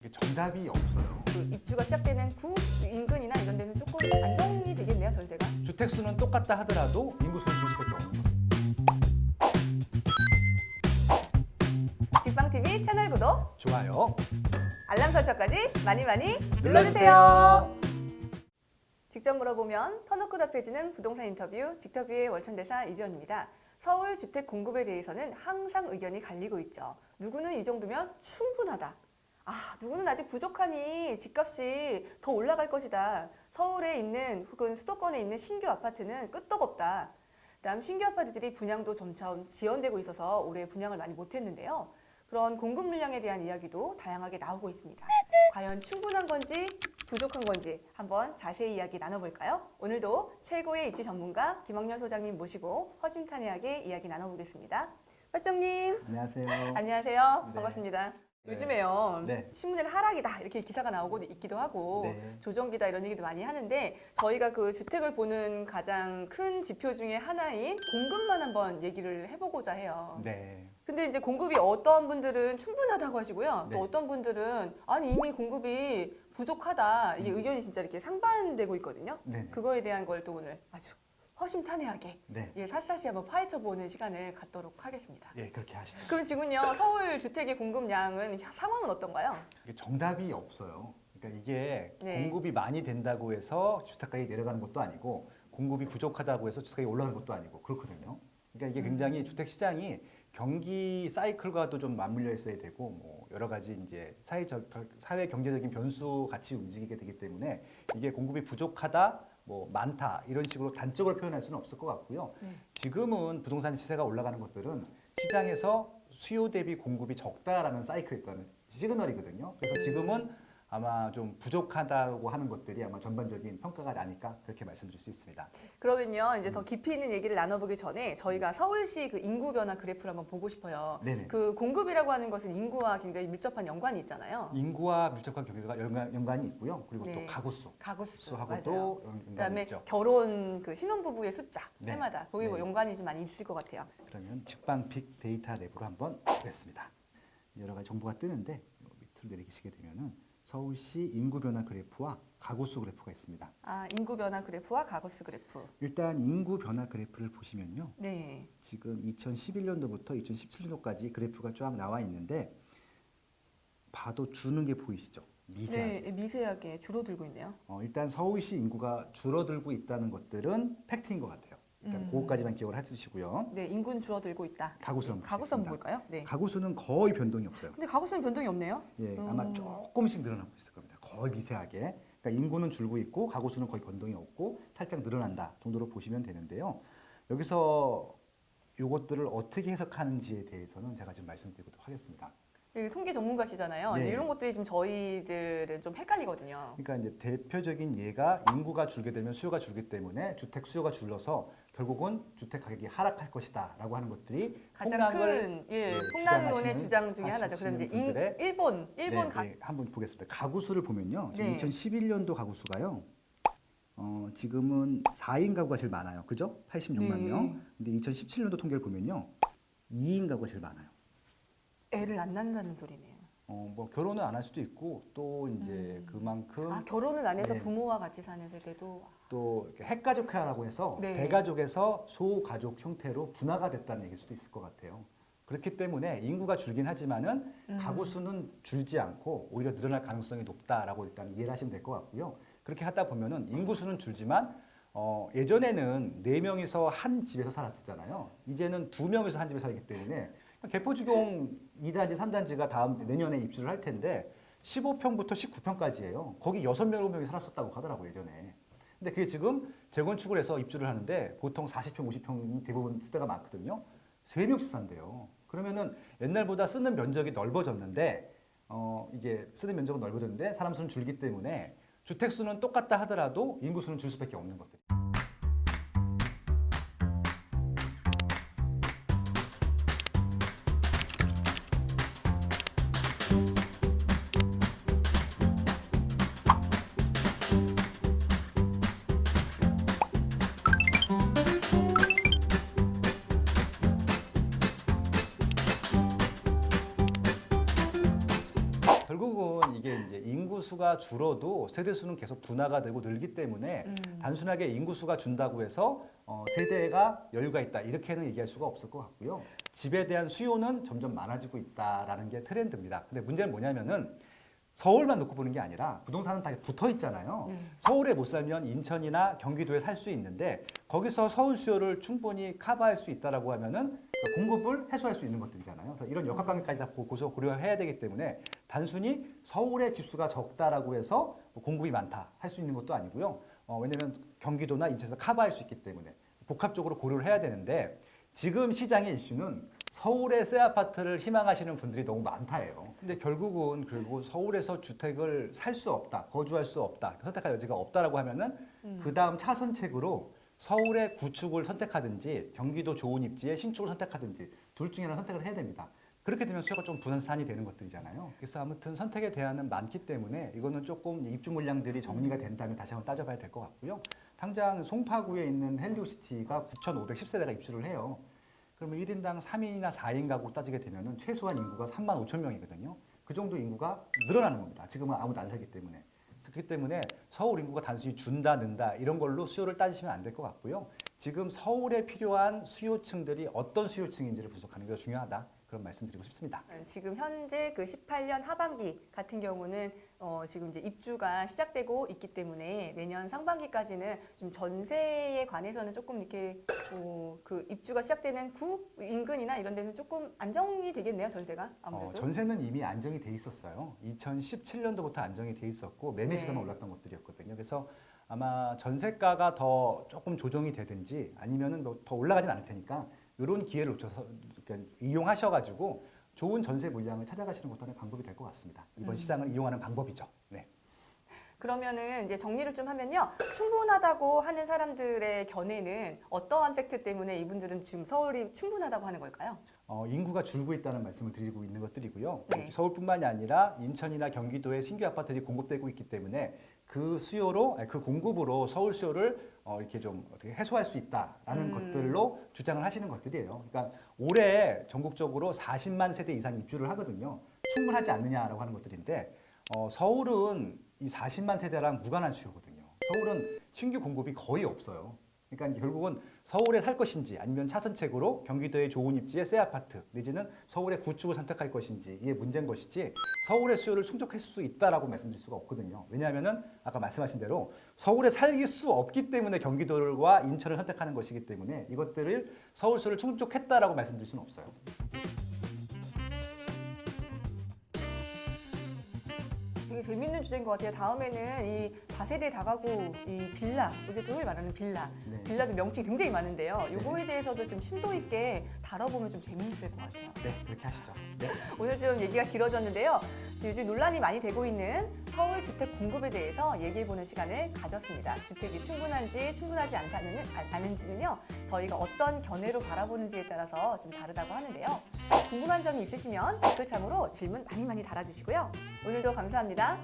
이게 정답이 없어요. 그 입주가 시작되는 구 인근이나 이런 데는 조금 안정이 되겠네요, 전세가. 주택 수는 똑같다 하더라도 인구 수는 줄 수밖에 없는 거예요. 직방TV 채널 구독, 좋아요. 알람 설정까지 많이 눌러주세요. 눌러주세요. 직접 물어보면 터놓고 답해주는 부동산 인터뷰 직터뷰의 월천대사 이지원입니다. 서울 주택 공급에 대해서는 항상 의견이 갈리고 있죠. 누구는 이 정도면 충분하다. 누구는 아직 부족하니 집값이 더 올라갈 것이다. 서울에 있는 혹은 수도권에 있는 신규 아파트는 끄떡없다. 그다음 신규 아파트들이 분양도 점차 지연되고 있어서 올해 분양을 많이 못했는데요. 그런 공급 물량에 대한 이야기도 다양하게 나오고 있습니다. 과연 충분한 건지 부족한 건지 한번 자세히 이야기 나눠볼까요? 오늘도 최고의 입지 전문가 김학렬 소장님 모시고 허심탄회하게 이야기 나눠보겠습니다. 소장님 안녕하세요. 안녕하세요. 네. 반갑습니다. 네. 요즘에요. 네. 신문에는 하락이다 이렇게 기사가 나오고 있기도 하고 네. 조정기다 이런 얘기도 많이 하는데 저희가 그 주택을 보는 가장 큰 지표 중에 하나인 공급만 한번 얘기를 해보고자 해요. 네. 근데 이제 공급이 어떤 분들은 충분하다고 하시고요. 네. 또 어떤 분들은 아니 이미 공급이 부족하다. 이게 의견이 진짜 이렇게 상반되고 있거든요. 네. 그거에 대한 걸 또 오늘 아주 허심탄회하게 네. 샅샅이 한번 파헤쳐보는 시간을 갖도록 하겠습니다. 예, 그렇게 하시죠. 그럼 지금요 서울 주택의 공급량은 상황은 어떤가요? 이게 정답이 없어요. 그러니까 이게 네. 공급이 많이 된다고 해서 주택 가격이 내려가는 것도 아니고 공급이 부족하다고 해서 주택 가격이 올라가는 것도 아니고 그렇거든요. 그러니까 이게 굉장히 주택 시장이 경기 사이클과도 좀 맞물려 있어야 되고 뭐 여러 가지 이제 사회 경제적인 변수 같이 움직이게 되기 때문에 이게 공급이 부족하다, 뭐 많다 이런 식으로 단적으로 표현할 수는 없을 것 같고요. 네. 지금은 부동산 시세가 올라가는 것들은 시장에서 수요 대비 공급이 적다라는 사이클 있다는 시그널이거든요. 그래서 지금은 아마 좀 부족하다고 하는 것들이 아마 전반적인 평가가 아닐까 그렇게 말씀드릴 수 있습니다. 그러면요 이제 더 깊이 있는 얘기를 나눠보기 전에 저희가 서울시 그 인구 변화 그래프를 한번 보고 싶어요. 네네. 그 공급이라고 하는 것은 인구와 굉장히 밀접한 연관이 있잖아요. 인구와 밀접한 연관이 있고요. 그리고 네. 또 가구수, 가구수 맞아요. 수하고도 연관이 그다음에 있죠. 결혼 그 신혼부부의 숫자 네. 해마다 거기 뭐 네. 연관이 좀 많이 있을 것 같아요. 그러면 직방 빅데이터 랩으로 한번 보겠습니다. 여러 가지 정보가 뜨는데 밑으로 내리시게 되면은 서울시 인구 변화 그래프와 가구수 그래프가 있습니다. 인구 변화 그래프와 가구수 그래프. 일단 인구 변화 그래프를 보시면요. 네. 지금 2011년도부터 2017년도까지 그래프가 쫙 나와 있는데 봐도 주는 게 보이시죠? 미세하게. 네, 미세하게 줄어들고 있네요. 일단 서울시 인구가 줄어들고 있다는 것들은 팩트인 것 같아요. 일단 그것까지만 기억을 해주시고요. 네, 인구는 줄어들고 있다. 가구수 한번 가구수 한번 보겠습니다. 볼까요? 네. 가구수는 거의 변동이 없어요. 근데 가구수는 변동이 없네요. 예, 아마 조금씩 늘어나고 있을 겁니다. 거의 미세하게. 그러니까 인구는 줄고 있고 가구수는 거의 변동이 없고 살짝 늘어난다 정도로 보시면 되는데요. 여기서 이것들을 어떻게 해석하는지에 대해서는 제가 좀 말씀드리도록 하겠습니다. 통계 전문가시잖아요. 네. 이런 것들이 지금 저희들은 좀 헷갈리거든요. 그러니까 이제 대표적인 예가 인구가 줄게 되면 수요가 줄기 때문에 주택 수요가 줄어서 결국은 주택 가격이 하락할 것이다라고 하는 것들이 가장 큰 폭락론의 주장 중에 하나죠. 그다음에 이제 일본 한번 보겠습니다. 가구수를 보면요. 지금 네. 2011년도 가구수가요. 지금은 4인 가구가 제일 많아요. 그죠? 86만 네. 명. 근데 2017년도 통계를 보면요. 2인 가구가 제일 많아요. 애를 안 낳는다는 소리네요. 뭐 결혼은 안 할 수도 있고 또 이제 그만큼 결혼을 안 해서 네. 부모와 같이 사는 세대도 또 이렇게 핵가족화라고 해서 네. 대가족에서 소가족 형태로 분화가 됐다는 얘기일 수도 있을 것 같아요. 그렇기 때문에 인구가 줄긴 하지만은 가구 수는 줄지 않고 오히려 늘어날 가능성이 높다라고 일단 이해를 하시면 될 것 같고요. 그렇게 하다 보면은 인구 수는 줄지만 예전에는 4명이서 한 집에서 살았었잖아요. 이제는 2명이서 한 집에 살기 때문에 개포주공 2단지, 3단지가 내년에 입주를 할 텐데 15평부터 19평까지예요. 거기 6명, 7명이 살았었다고 하더라고요, 예전에. 근데 그게 지금 재건축을 해서 입주를 하는데 보통 40평, 50평이 대부분 쓸 때가 많거든요. 3명씩 산대요. 그러면은 옛날보다 쓰는 면적이 넓어졌는데 이게 쓰는 면적은 넓어졌는데 사람 수는 줄기 때문에 주택 수는 똑같다 하더라도 인구 수는 줄 수밖에 없는 것들. 결국은 이게 이제 인구수가 줄어도 세대수는 계속 분화가 되고 늘기 때문에 단순하게 인구수가 준다고 해서 세대가 여유가 있다 이렇게는 얘기할 수가 없을 것 같고요. 집에 대한 수요는 점점 많아지고 있다라는 게 트렌드입니다. 근데 문제는 뭐냐면은 서울만 놓고 보는 게 아니라 부동산은 다 붙어 있잖아요. 네. 서울에 못 살면 인천이나 경기도에 살 수 있는데 거기서 서울 수요를 충분히 커버할 수 있다라고 하면은 공급을 해소할 수 있는 것들이잖아요. 그래서 이런 역학관계까지 다 고려해야 되기 때문에 단순히 서울의 집수가 적다라고 해서 공급이 많다 할 수 있는 것도 아니고요. 왜냐하면 경기도나 인천에서 커버할 수 있기 때문에 복합적으로 고려를 해야 되는데 지금 시장의 이슈는 서울의 새 아파트를 희망하시는 분들이 너무 많다예요. 근데 결국은 그리고 서울에서 주택을 살 수 없다, 거주할 수 없다, 선택할 여지가 없다라고 하면은 그 다음 차선책으로 서울의 구축을 선택하든지 경기도 좋은 입지의 신축을 선택하든지 둘 중에 하나 선택을 해야 됩니다. 그렇게 되면 수요가 좀 분산이 되는 것들이잖아요. 그래서 아무튼 선택의 대안은 많기 때문에 이거는 조금 입주 물량들이 정리가 된 다음에 다시 한번 따져봐야 될 것 같고요. 당장 송파구에 있는 헬리오시티가 9,510세대가 입주를 해요. 그러면 1인당 3인이나 4인 가구 따지게 되면 최소한 인구가 3만 5천 명이거든요. 그 정도 인구가 늘어나는 겁니다. 지금은 아무도 안 살기 때문에. 그렇기 때문에 서울 인구가 단순히 준다, 는다 이런 걸로 수요를 따지시면 안 될 것 같고요. 지금 서울에 필요한 수요층들이 어떤 수요층인지를 분석하는 게 중요하다. 그런 말씀드리고 싶습니다. 지금 현재 그 18년 하반기 같은 경우는 지금 이제 입주가 시작되고 있기 때문에 내년 상반기까지는 좀 전세에 관해서는 조금 이렇게 그 입주가 시작되는 구 인근이나 이런 데는 조금 안정이 되겠네요, 전세가 아무래도. 전세는 이미 안정이 돼 있었어요. 2017년도부터 안정이 돼 있었고 매매 시세만 올랐던 것들이었거든요. 그래서 아마 전세가가 더 조금 조정이 되든지 아니면은 더 올라가진 않을 테니까 이런 기회를 놓쳐서 이용하셔가지고 좋은 전세 물량을 찾아가시는 것도 하나의 방법이 될 것 같습니다. 이번 시장을 이용하는 방법이죠. 네. 그러면은 이제 정리를 좀 하면요. 충분하다고 하는 사람들의 견해는 어떠한 팩트 때문에 이분들은 지금 서울이 충분하다고 하는 걸까요? 인구가 줄고 있다는 말씀을 드리고 있는 것들이고요. 네. 서울뿐만이 아니라 인천이나 경기도에 신규 아파트들이 공급되고 있기 때문에 그 수요로, 그 공급으로 서울 수요를 이렇게 좀 어떻게 해소할 수 있다라는 것들로 주장을 하시는 것들이에요. 그러니까 올해 전국적으로 40만 세대 이상 입주를 하거든요. 충분하지 않느냐라고 하는 것들인데 서울은 이 40만 세대랑 무관한 수요거든요. 서울은 신규 공급이 거의 없어요. 그러니까 이제 결국은 서울에 살 것인지 아니면 차선책으로 경기도의 좋은 입지의 새 아파트 내지는 서울의 구축을 선택할 것인지 이게 문제인 것이지 서울의 수요를 충족할 수 있다라고 말씀드릴 수가 없거든요. 왜냐하면은 아까 말씀하신 대로 서울에 살기 수 없기 때문에 경기도와 인천을 선택하는 것이기 때문에 이것들을 서울 수요를 충족했다라고 말씀드릴 수는 없어요. 되게 재밌는 주제인 것 같아요. 다음에는 이 다세대 다가구 이 빌라, 우리가 소위 말하는 빌라, 네. 빌라도 명칭이 굉장히 많은데요. 이거에 대해서도 좀 심도 있게 다뤄보면 좀 재미있을 것 같아요. 네, 그렇게 하시죠. 네. 오늘 좀 얘기가 길어졌는데요. 요즘 논란이 많이 되고 있는 서울 주택 공급에 대해서 얘기해보는 시간을 가졌습니다. 주택이 충분한지 충분하지 않은지는요. 저희가 어떤 견해로 바라보는지에 따라서 좀 다르다고 하는데요. 궁금한 점이 있으시면 댓글창으로 질문 많이 달아주시고요. 오늘도 감사합니다.